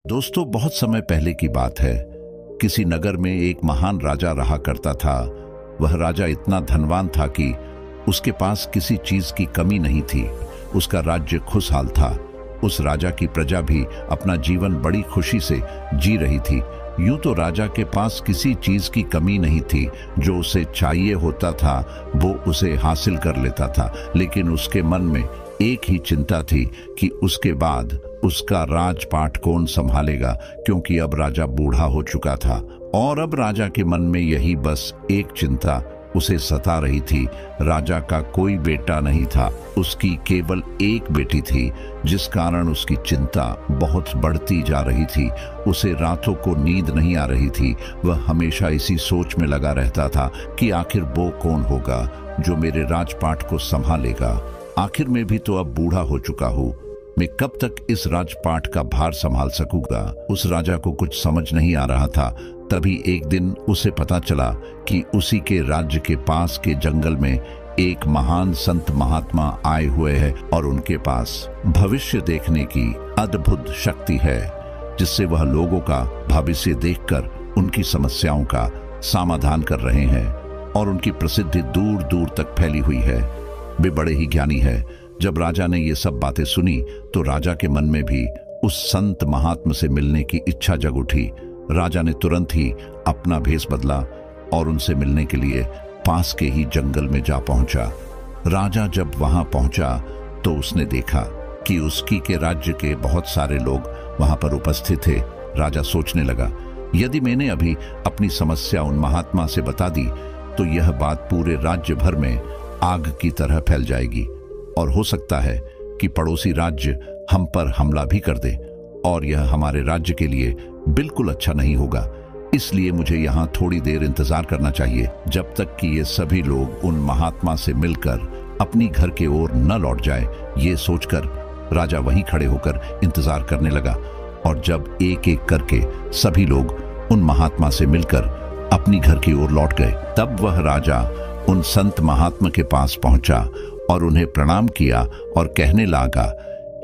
दोस्तों, बहुत समय पहले की बात है। किसी नगर में एक महान राजा रहा करता था। वह राजा इतना धनवान था कि उसके पास किसी चीज की कमी नहीं थी। उसका राज्य खुशहाल था। उस राजा की प्रजा भी अपना जीवन बड़ी खुशी से जी रही थी। यूं तो राजा के पास किसी चीज की कमी नहीं थी। जो उसे चाहिए होता था वो उसे हासिल कर लेता था। लेकिन उसके मन में एक ही चिंता थी कि उसके बाद उसका राजपाट कौन संभालेगा, क्योंकि अब राजा बूढ़ा हो चुका था। और अब राजा के मन में यही बस एक चिंता उसे सता रही थी। राजा का कोई बेटा नहीं था। उसकी केवल एक बेटी थी, जिस कारण उसकी चिंता बहुत बढ़ती जा रही थी। उसे रातों को नींद नहीं आ रही थी। वह हमेशा इसी सोच में लगा रहता था कि आखिर वो कौन होगा जो मेरे राजपाट को संभालेगा। आखिर में भी तो अब बूढ़ा हो चुका हूँ। मैं कब तक इस राजपाट का भार संभाल सकूंगा। उस राजा को कुछ समझ नहीं आ रहा था। तभी एक दिन उसे पता चला कि उसी के राज्य के पास के जंगल में एक महान संत महात्मा आए हुए हैं और उनके पास भविष्य देखने की अद्भुत शक्ति है, जिससे वह लोगों का भविष्य देखकर उनकी समस्याओं का समाधान कर रहे हैं। और उनकी प्रसिद्धि दूर दूर तक फैली हुई है। वे बड़े ही ज्ञानी है। जब राजा ने ये सब बातें सुनी तो राजा के मन में भी उस संत महात्मा से मिलने की इच्छा जग उठी। राजा ने तुरंत ही अपना भेष बदला और उनसे मिलने के लिए पास के ही जंगल में जा पहुंचा। राजा जब वहां पहुंचा तो उसने देखा कि उसकी के राज्य के बहुत सारे लोग वहां पर उपस्थित थे। राजा सोचने लगा, यदि मैंने अभी अपनी समस्या उन महात्मा से बता दी तो यह बात पूरे राज्य भर में आग की तरह फैल जाएगी और हो सकता है कि पड़ोसी राज्य हम पर हमला भी कर दे, और यह हमारे राज्य के लिए बिल्कुल अच्छा नहीं होगा। इसलिए मुझे यहाँ थोड़ी देर इंतजार करना चाहिए, जब तक कि ये सभी लोग उन महात्मा से मिलकर अपनी घर के ओर न लौट जाए। ये सोचकर राजा वहीं खड़े होकर इंतजार करने लगा। और जब एक एक करके सभी लोग उन महात्मा से मिलकर अपनी घर की ओर लौट गए, तब वह राजा उन संत महात्मा के पास पहुंचा और उन्हें प्रणाम किया और कहने लगा,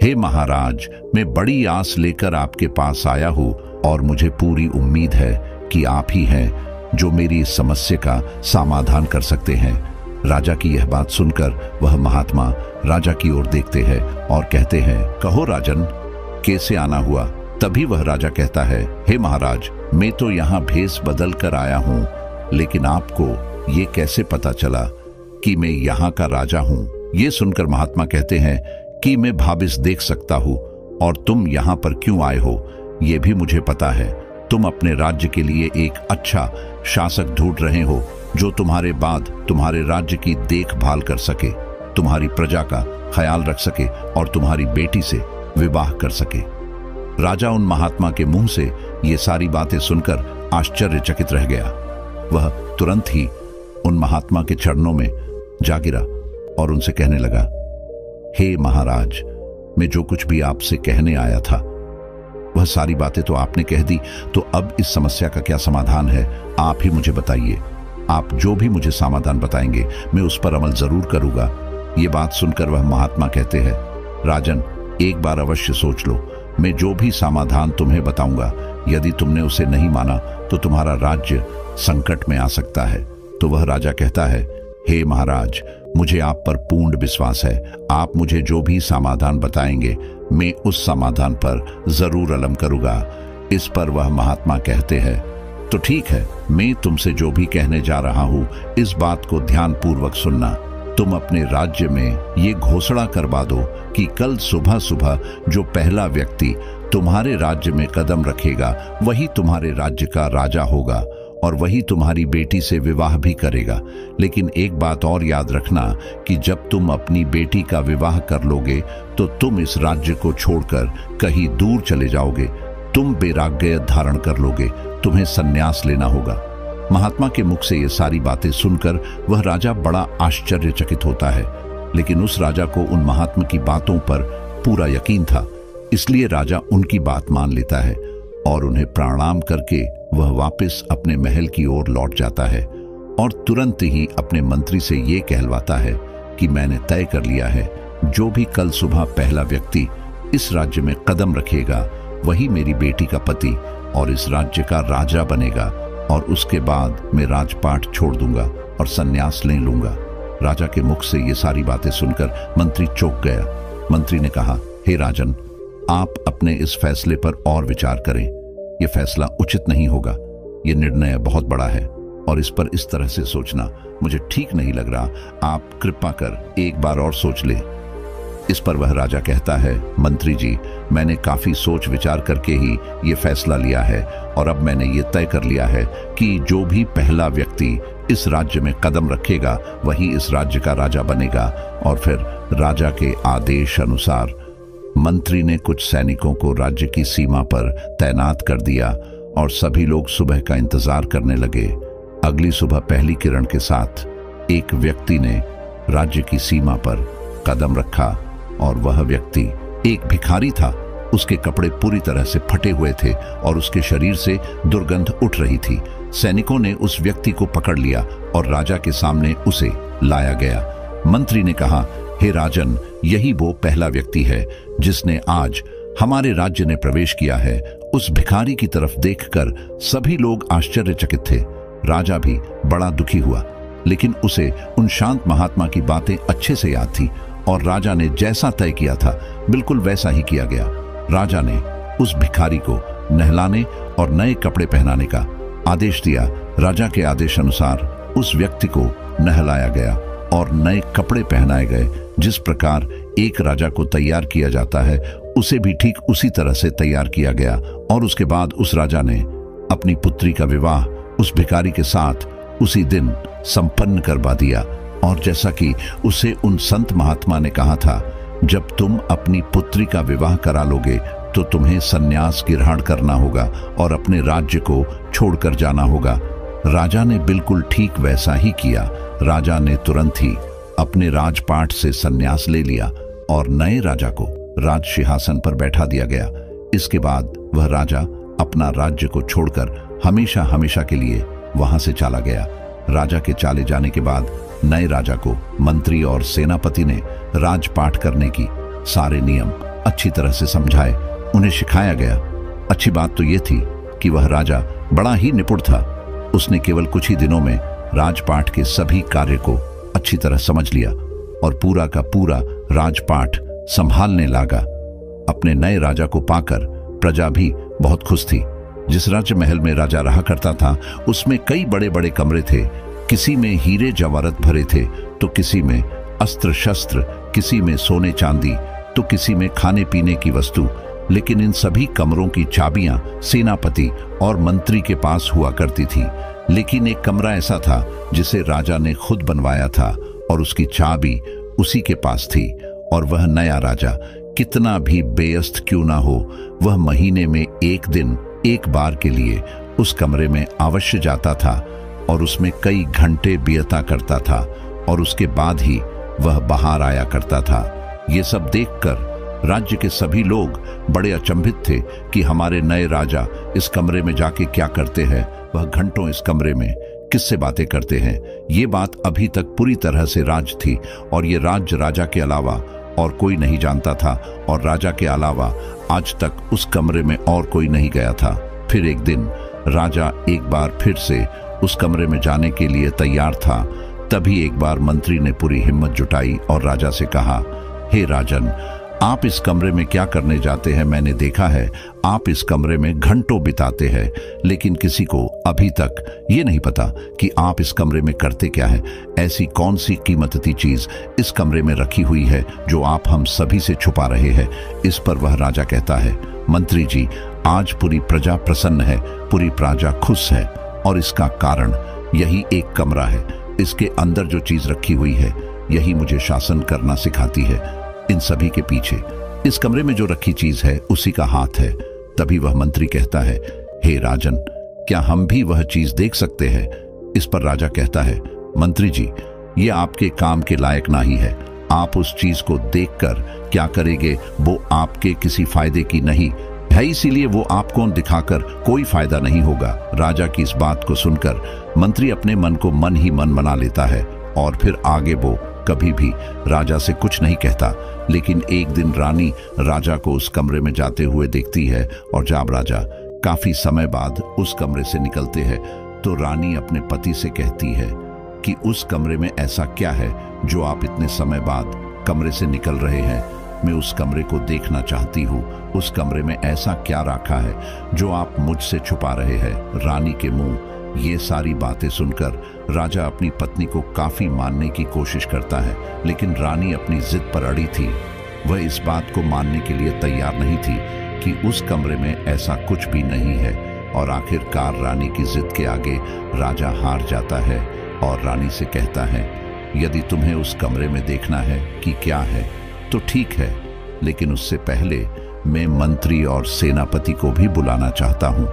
हे महाराज, मैं बड़ी आस लेकर आपके पास आया हूँ और मुझे पूरी उम्मीद है कि आप ही हैं जो मेरी इस समस्या का समाधान कर सकते हैं। राजा की यह बात सुनकर वह महात्मा राजा की ओर देखते हैं और कहते हैं, कहो राजन, कैसे आना हुआ। तभी वह राजा कहता है, हे महाराज, मैं तो यहाँ भेष बदल कर आया हूँ, लेकिन आपको ये कैसे पता चला कि मैं यहाँ का राजा हूँ। ये सुनकर महात्मा कहते हैं कि मैं भविष्य देख सकता हूँ, और तुम यहाँ पर क्यों आए हो ये भी मुझे पता है। तुम अपने राज्य के लिए एक अच्छा शासक ढूंढ रहे हो जो तुम्हारे बाद तुम्हारे राज्य की देखभाल कर सके, तुम्हारी प्रजा का ख्याल रख सके और तुम्हारी बेटी से विवाह कर सके। राजा उन महात्मा के मुंह से ये सारी बातें सुनकर आश्चर्यचकित रह गया। वह तुरंत ही उन महात्मा के चरणों में जा गिरा और उनसे कहने लगा, हे महाराज, मैं जो कुछ भी आपसे कहने आया था वह सारी बातें तो आपने कह दी, तो अब इस समस्या का क्या समाधान है, आप ही मुझे बताइए। आप जो भी मुझे समाधान बताएंगे मैं उस पर अमल जरूर करूंगा। ये बात सुनकर वह महात्मा कहते हैं, राजन, एक बार अवश्य सोच लो। मैं जो भी समाधान तुम्हें बताऊंगा, यदि तुमने उसे नहीं माना तो तुम्हारा राज्य संकट में आ सकता है। तो वह राजा कहता है, हे महाराज, मुझे आप पर पूर्ण विश्वास है। आप मुझे जो भी समाधान बताएंगे मैं उस समाधान पर जरूर अमल करूंगा। इस पर वह महात्मा कहते हैं, तो ठीक है, मैं तुमसे जो भी कहने जा रहा हूं इस बात को ध्यान पूर्वक सुनना। तुम अपने राज्य में ये घोषणा करवा दो कि कल सुबह सुबह जो पहला व्यक्ति तुम्हारे राज्य में कदम रखेगा वही तुम्हारे राज्य का राजा होगा और वही तुम्हारी बेटी से विवाह भी करेगा। लेकिन एक बात और याद रखना कि जब तुम अपनी बेटी का विवाह कर लोगे तो तुम इस राज्य को छोड़कर कहीं दूर चले जाओगे। तुम वैराग्य धारण कर लोगे, तुम्हें संन्यास लेना होगा। महात्मा के मुख से ये सारी बातें सुनकर वह राजा बड़ा आश्चर्यचकित होता है, लेकिन उस राजा को उन महात्मा की बातों पर पूरा यकीन था। इसलिए राजा उनकी बात मान लेता है और उन्हें प्रणाम करके वह वापस अपने महल की ओर लौट जाता है और तुरंत ही अपने मंत्री से ये कहलवाता है कि मैंने तय कर लिया है, जो भी कल सुबह पहला व्यक्ति इस राज्य में कदम रखेगा वही मेरी बेटी का पति और इस राज्य का राजा बनेगा, और उसके बाद मैं राजपाट छोड़ दूंगा और संन्यास ले लूंगा। राजा के मुख से ये सारी बातें सुनकर मंत्री चौंक गया। मंत्री ने कहा, हे राजन, आप अपने इस फैसले पर और विचार करें। यह फैसला उचित नहीं होगा। यह निर्णय बहुत बड़ा है और इस पर इस तरह से सोचना मुझे ठीक नहीं लग रहा। आप कृपा कर एक बार और सोच लें। इस पर वह राजा कहता है, मंत्री जी, मैंने काफी सोच विचार करके ही ये फैसला लिया है, और अब मैंने ये तय कर लिया है कि जो भी पहला व्यक्ति इस राज्य में कदम रखेगा वही इस राज्य का राजा बनेगा। और फिर राजा के आदेश अनुसार मंत्री ने कुछ सैनिकों को राज्य की सीमा पर तैनात कर दिया और सभी लोग सुबह का इंतजार करने लगे। अगली सुबह पहली किरण के साथ एक व्यक्ति ने राज्य की सीमा पर कदम रखा, और वह व्यक्ति एक भिखारी था। उसके कपड़े पूरी तरह से फटे हुए थे और उसके शरीर से दुर्गंध उठ रही थी। सैनिकों ने उस व्यक्ति को पकड़ लिया और राजा के सामने उसे लाया गया। मंत्री ने कहा, हे राजन, यही वो पहला व्यक्ति है जिसने आज हमारे राज्य ने प्रवेश किया है। उस भिखारी की तरफ देखकर सभी लोग आश्चर्यचकित थे। राजा भी बड़ा दुखी हुआ, लेकिन उसे उन शांत महात्मा की बातें अच्छे से याद थी और राजा ने जैसा तय किया था बिल्कुल वैसा ही किया गया। राजा ने उस भिखारी को नहलाने और नए कपड़े पहनाने का आदेश दिया। राजा के आदेश अनुसार उस व्यक्ति को नहलाया गया और नए कपड़े पहनाए गए। जिस प्रकार एक राजा को तैयार किया जाता है, उसे भी ठीक उसी तरह से तैयार किया गया। और उसके बाद उस राजा ने अपनी पुत्री का विवाह उस भिखारी के साथ उसी दिन संपन्न करवा दिया। और जैसा कि उसे उन संत महात्मा ने कहा था, जब तुम अपनी पुत्री का विवाह करा लोगे तो तुम्हें संन्यास ग्रहण करना होगा और अपने राज्य को छोड़कर जाना होगा। राजा ने बिल्कुल ठीक वैसा ही किया। राजा ने तुरंत ही अपने राजपाट से संन्यास ले लिया और नए राजा को राज सिंहासन पर बैठा दिया गया। इसके बाद वह राजा अपना राज्य को छोड़कर हमेशा हमेशा के लिए वहां से चला गया। राजा के चले जाने के बाद नए राजा को मंत्री और सेनापति ने राजपाट करने की सारे नियम अच्छी तरह से समझाए, उन्हें सिखाया गया। अच्छी बात तो यह थी कि वह राजा बड़ा ही निपुण था। उसने केवल कुछ ही दिनों में राजपाट के सभी कार्य को अच्छी तरह समझ लिया और पूरा का पूरा राजपाट संभालने लगा। अपने नए राजा को पाकर प्रजा भी बहुत खुश थी। जिस राज्य महल में राजा रहा करता था उसमें कई बड़े बड़े कमरे थे। किसी में हीरे जवाहरात भरे थे तो किसी में अस्त्र शस्त्र, किसी में सोने चांदी तो किसी में खाने पीने की वस्तु। लेकिन इन सभी कमरों की चाबियां सेनापति और मंत्री के पास हुआ करती थी। लेकिन एक कमरा ऐसा था जिसे राजा ने खुद बनवाया था और उसकी चाबी उसी के पास थी। और वह नया राजा कितना भी बेअस्त क्यों ना हो, वह महीने में एक दिन एक बार के लिए उस कमरे में अवश्य जाता था और उसमें कई घंटे बिता करता था और उसके बाद ही वह बाहर आया करता था। ये सब देखकर राज्य के सभी लोग बड़े अचंभित थे कि हमारे नए राजा इस कमरे में जाके क्या करते हैं। वह घंटों इस कमरे में किससे बातें करते हैं। ये बात अभी तक पूरी तरह से राज थी और ये राज्य राजा के अलावा और कोई नहीं जानता था, और राजा के अलावा आज तक उस कमरे में और कोई नहीं गया था। फिर एक दिन राजा एक बार फिर से उस कमरे में जाने के लिए तैयार था। तभी एक बार मंत्री ने पूरी हिम्मत जुटाई और राजा से कहा, हे राजन, आप इस कमरे में क्या करने जाते हैं? मैंने देखा है आप इस कमरे में घंटों बिताते हैं, लेकिन किसी को अभी तक ये नहीं पता कि आप इस कमरे में करते क्या है। ऐसी कौन सी कीमती चीज इस कमरे में रखी हुई है जो आप हम सभी से छुपा रहे हैं? इस पर वह राजा कहता है, मंत्री जी, आज पूरी प्रजा प्रसन्न है, पूरी प्रजा खुश है और इसका कारण यही एक कमरा है। इसके अंदर जो चीज रखी हुई है यही मुझे शासन करना सिखाती है। इन सभी के पीछे इस कमरे में जो रखी चीज है उसी का हाथ है। तभी वह मंत्री कहता है, हे राजन, क्या हम भी वह चीज देख सकते हैं? इस पर राजा कहता है, मंत्री जी, ये आपके काम के लायक नहीं है। आप उस चीज को देखकर क्या करेंगे वो आपके किसी फायदे की नहीं है, इसीलिए वो आपको दिखाकर कोई फायदा नहीं होगा। राजा की इस बात को सुनकर मंत्री अपने मन को मन ही मन मना लेता है और फिर आगे वो कभी भी राजा से कुछ नहीं कहता। लेकिन एक दिन रानी राजा को उस कमरे में जाते हुए देखती है और जब राजा काफी समय बाद उस कमरे से निकलते हैं तो रानी अपने पति से कहती है कि उस कमरे में ऐसा क्या है जो आप इतने समय बाद कमरे से निकल रहे हैं। मैं उस कमरे को देखना चाहती हूँ। उस कमरे में ऐसा क्या रखा है जो आप मुझसे छुपा रहे हैं। रानी के मुंह ये सारी बातें सुनकर राजा अपनी पत्नी को काफी मानने की कोशिश करता है, लेकिन रानी अपनी जिद पर अड़ी थी। वह इस बात को मानने के लिए तैयार नहीं थी कि उस कमरे में ऐसा कुछ भी नहीं है। और आखिरकार रानी की जिद के आगे राजा हार जाता है और रानी से कहता है, यदि तुम्हें उस कमरे में देखना है कि क्या है तो ठीक है, लेकिन उससे पहले मैं मंत्री और सेनापति को भी बुलाना चाहता हूं,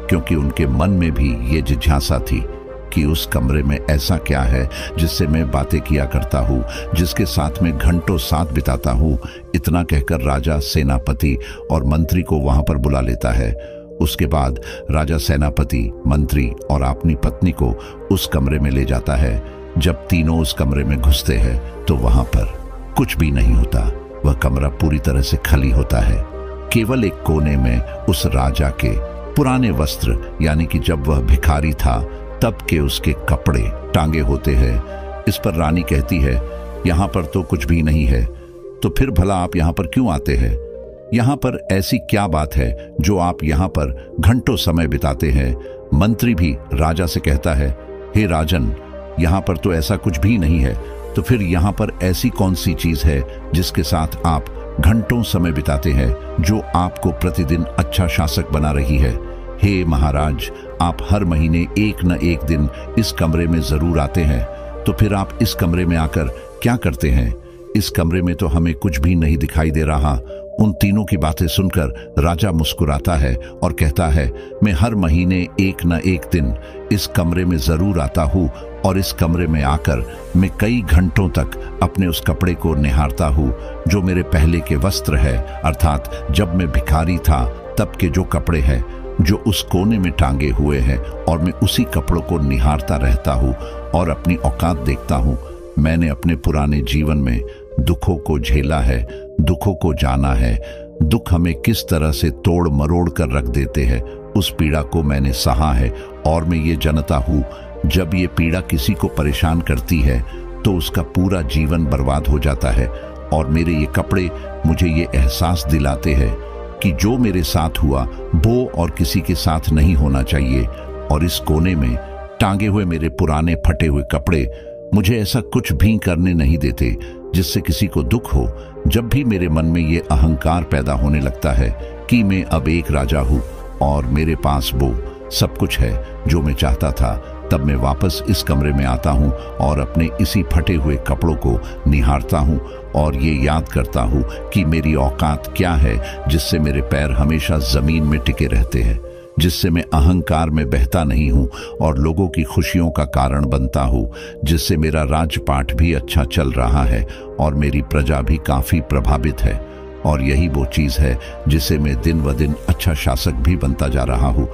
क्योंकि उनके मन में भी ये जिज्ञासा थी कि उस कमरे में ऐसा क्या है जिससे मैं बातें किया करता हूँ, जिसके साथ मैं घंटों साथ बिताता हूँ। इतना कहकर राजा सेनापति और मंत्री को वहां पर बुला लेता है। उसके बाद राजा सेनापति, मंत्री और अपनी पत्नी को उस कमरे में ले जाता है। जब तीनों उस कमरे में घुसते हैं तो वहां पर कुछ भी नहीं होता। वह कमरा पूरी तरह से खाली होता है। केवल एक कोने में उस राजा के पुराने वस्त्र, यानी कि जब वह भिखारी था तब के उसके कपड़े टांगे होते हैं। इस पर रानी कहती है, यहाँ पर तो कुछ भी नहीं है, तो फिर भला आप यहाँ पर क्यों आते हैं? यहाँ पर ऐसी क्या बात है जो आप यहाँ पर घंटों समय बिताते हैं? मंत्री भी राजा से कहता है, हे राजन, यहाँ पर तो ऐसा कुछ भी नहीं है, तो फिर यहाँ पर ऐसी कौन सी चीज है जिसके साथ आप घंटों समय बिताते हैं, जो आपको प्रतिदिन अच्छा शासक बना रही है? हे महाराज, आप हर महीने एक न एक दिन इस कमरे में जरूर आते हैं, तो फिर आप इस कमरे में आकर क्या करते हैं? इस कमरे में तो हमें कुछ भी नहीं दिखाई दे रहा। उन तीनों की बातें सुनकर राजा मुस्कुराता है और कहता है, मैं हर महीने एक न एक दिन इस कमरे में जरूर आता हूँ, और इस कमरे में आकर मैं कई घंटों तक अपने उस कपड़े को निहारता हूँ जो मेरे पहले के वस्त्र है, अर्थात जब मैं भिखारी था तब के जो कपड़े हैं जो उस कोने में टांगे हुए हैं, और मैं उसी कपड़ों को निहारता रहता हूँ और अपनी औकात देखता हूँ। मैंने अपने पुराने जीवन में दुखों को झेला है, दुखों को जाना है। दुख हमें किस तरह से तोड़ मरोड़ कर रख देते हैं, उस पीड़ा को मैंने सहा है, और मैं ये जानता हूँ जब ये पीड़ा किसी को परेशान करती है तो उसका पूरा जीवन बर्बाद हो जाता है। और मेरे ये कपड़े मुझे ये एहसास दिलाते हैं कि जो मेरे साथ हुआ वो और किसी के साथ नहीं होना चाहिए। और इस कोने में टांगे हुए मेरे पुराने फटे हुए कपड़े मुझे ऐसा कुछ भी करने नहीं देते जिससे किसी को दुख हो। जब भी मेरे मन में ये अहंकार पैदा होने लगता है कि मैं अब एक राजा हूँ और मेरे पास वो सब कुछ है जो मैं चाहता था, तब मैं वापस इस कमरे में आता हूँ और अपने इसी फटे हुए कपड़ों को निहारता हूँ और ये याद करता हूँ कि मेरी औकात क्या है, जिससे मेरे पैर हमेशा जमीन में टिके रहते हैं, जिससे मैं अहंकार में बहता नहीं हूँ और लोगों की खुशियों का कारण बनता हूँ, जिससे मेरा राजपाट भी अच्छा चल रहा है और मेरी प्रजा भी काफी प्रभावित है। और यही वो चीज है जिसे मैं दिन व दिन अच्छा शासक भी बनता जा रहा हूँ।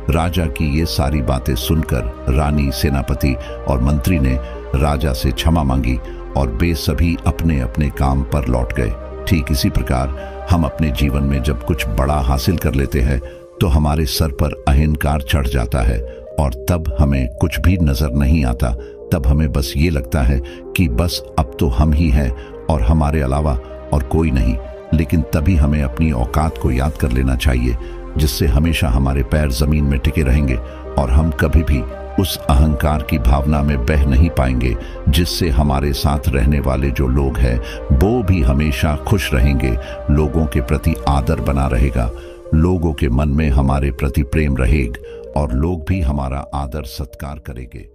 राजा की ये सारी बातें सुनकर रानी, सेनापति और मंत्री ने राजा से क्षमा मांगी और वे सभी अपने अपने काम पर लौट गए। ठीक इसी प्रकार हम अपने जीवन में जब कुछ बड़ा हासिल कर लेते हैं तो हमारे सर पर अहंकार चढ़ जाता है और तब हमें कुछ भी नजर नहीं आता। तब हमें बस ये लगता है कि बस अब तो हम ही हैं और हमारे अलावा और कोई नहीं। लेकिन तभी हमें अपनी औकात को याद कर लेना चाहिए, जिससे हमेशा हमारे पैर जमीन में टिके रहेंगे और हम कभी भी उस अहंकार की भावना में बह नहीं पाएंगे, जिससे हमारे साथ रहने वाले जो लोग हैं वो भी हमेशा खुश रहेंगे, लोगों के प्रति आदर बना रहेगा, लोगों के मन में हमारे प्रति प्रेम रहेगा और लोग भी हमारा आदर सत्कार करेंगे।